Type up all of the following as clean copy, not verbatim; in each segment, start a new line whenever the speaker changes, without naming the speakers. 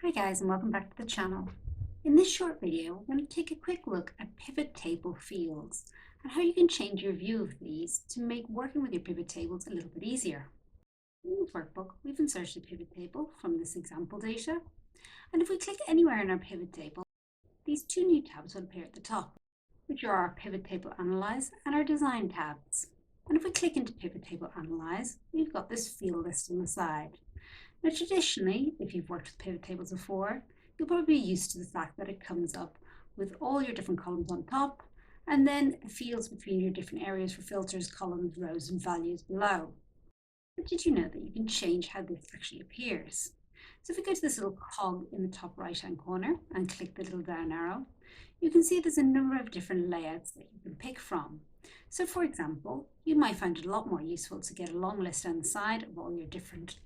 Hi guys, and welcome back to the channel. In this short video, we're going to take a quick look at pivot table fields and how you can change your view of these to make working with your pivot tables a little bit easier. In this workbook, we've inserted a pivot table from this example data, and if we click anywhere in our pivot table, these two new tabs will appear at the top, which are our pivot table analyze and our design tabs. And if we click into pivot table analyze, we've got this field list on the side. Now, traditionally, if you've worked with pivot tables before, you'll probably be used to the fact that it comes up with all your different columns on top, and then fields between your different areas for filters, columns, rows, and values below. But did you know that you can change how this actually appears? So if we go to this little cog in the top right-hand corner and click the little down arrow, you can see there's a number of different layouts that you can pick from. So for example, you might find it a lot more useful to get a long list on the side of all your different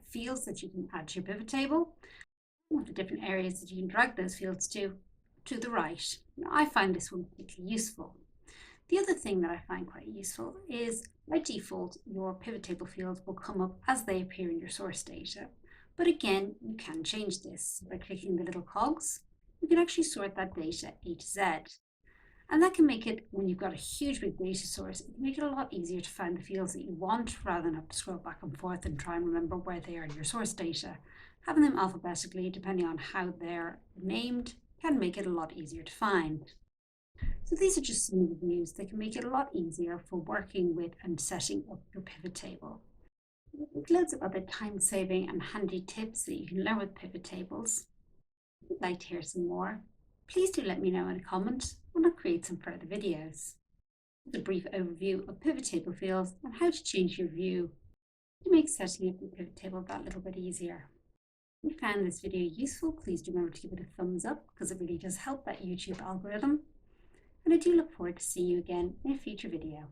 fields that you can add to your pivot table, and the different areas that you can drag those fields to the right. Now, I find this one particularly useful. The other thing that I find quite useful is by default, your pivot table fields will come up as they appear in your source data. But again, you can change this by clicking the little cogs. You can actually sort that data A to Z. And that can make it, when you've got a huge big data source, it can make it a lot easier to find the fields that you want rather than have to scroll back and forth and try and remember where they are in your source data. Having them alphabetically, depending on how they're named, can make it a lot easier to find. So these are just some of the views that can make it a lot easier for working with and setting up your pivot table. There's loads of other time-saving and handy tips that you can learn with pivot tables. If you'd like to hear some more, please do let me know in a comment and I'll create some further videos. With a brief overview of pivot table fields and how to change your view to make setting up your pivot table that little bit easier. If you found this video useful, please do remember to give it a thumbs up because it really does help that YouTube algorithm. And I do look forward to seeing you again in a future video.